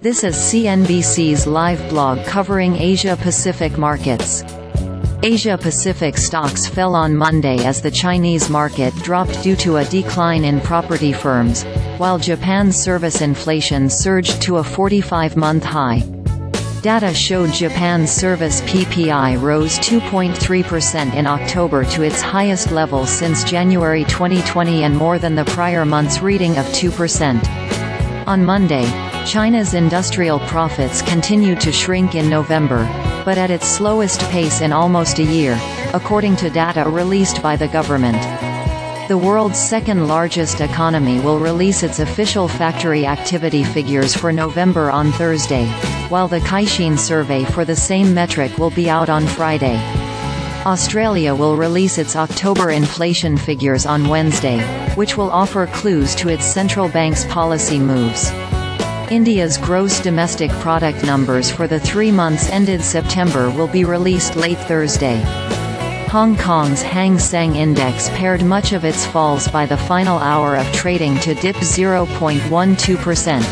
This is CNBC's live blog covering Asia-Pacific markets. Asia-Pacific stocks fell on Monday as the Chinese market dropped due to a decline in property firms, while Japan's service inflation surged to a 45-month high. Data showed Japan's service PPI rose 2.3% in October to its highest level since January 2020 and more than the prior month's reading of 2%. On Monday, China's industrial profits continued to shrink in November, but at its slowest pace in almost a year, according to data released by the government. The world's second-largest economy will release its official factory activity figures for November on Thursday, while the Caixin survey for the same metric will be out on Friday. Australia will release its October inflation figures on Wednesday, which will offer clues to its central bank's policy moves. India's gross domestic product numbers for the 3 months ended September will be released late Thursday. Hong Kong's Hang Seng Index pared much of its falls by the final hour of trading to dip 0.12%,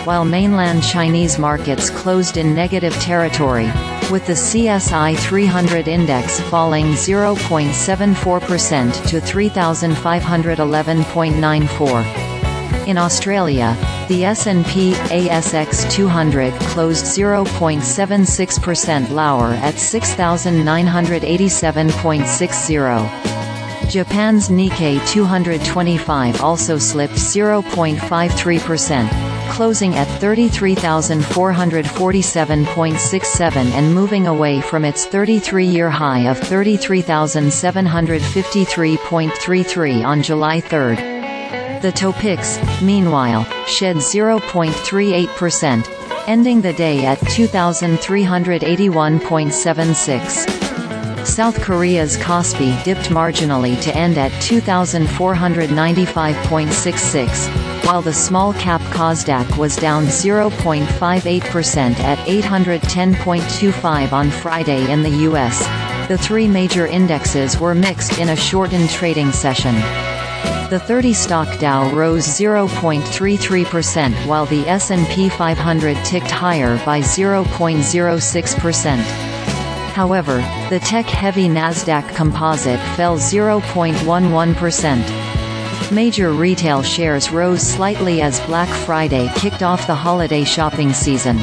while mainland Chinese markets closed in negative territory, with the CSI 300 index falling 0.74% to 3,511.94. In Australia, the S&P/ASX 200 closed 0.76% lower at 6,987.60. Japan's Nikkei 225 also slipped 0.53%, closing at 33,447.67 and moving away from its 33-year high of 33,753.33 on July 3. The Topix, meanwhile, shed 0.38%, ending the day at 2,381.76. South Korea's Kospi dipped marginally to end at 2,495.66, while the small-cap Kosdaq was down 0.58% at 810.25 on Friday in the U.S. The three major indexes were mixed in a shortened trading session. The 30-stock Dow rose 0.33%, while the S&P 500 ticked higher by 0.06%. However, the tech-heavy Nasdaq Composite fell 0.11%. Major retail shares rose slightly as Black Friday kicked off the holiday shopping season.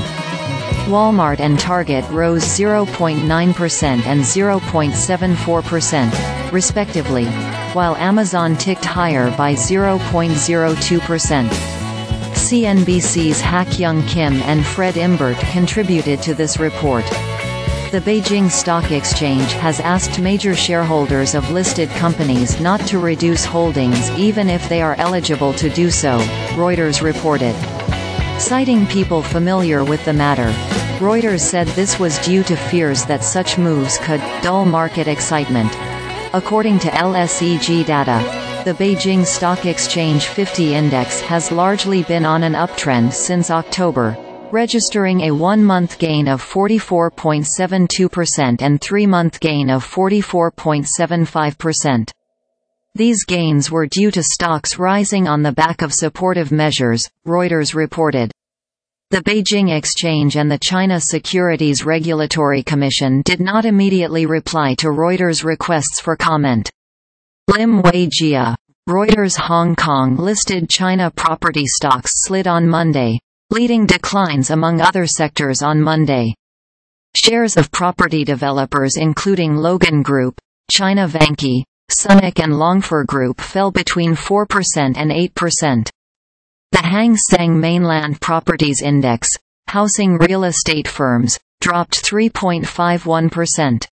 Walmart and Target rose 0.9% and 0.74%, respectively, while Amazon ticked higher by 0.02%. CNBC's Ha-Kyung Kim and Fred Imbert contributed to this report. The Beijing Stock Exchange has asked major shareholders of listed companies not to reduce holdings even if they are eligible to do so, Reuters reported. Citing people familiar with the matter, Reuters said this was due to fears that such moves could dull market excitement. According to LSEG data, the Beijing Stock Exchange 50 index has largely been on an uptrend since October, registering a 1-month gain of 44.72% and 3-month gain of 44.75%. These gains were due to stocks rising on the back of supportive measures, Reuters reported. The Beijing Exchange and the China Securities Regulatory Commission did not immediately reply to Reuters' requests for comment. Lim Wei-jia, Reuters Hong Kong-listed China property stocks slid on Monday, leading declines among other sectors on Monday. Shares of property developers including Logan Group, China Vanke, Sunic and Longfor Group fell between 4% and 8%. The Hang Seng Mainland Properties Index, housing real estate firms, dropped 3.51%.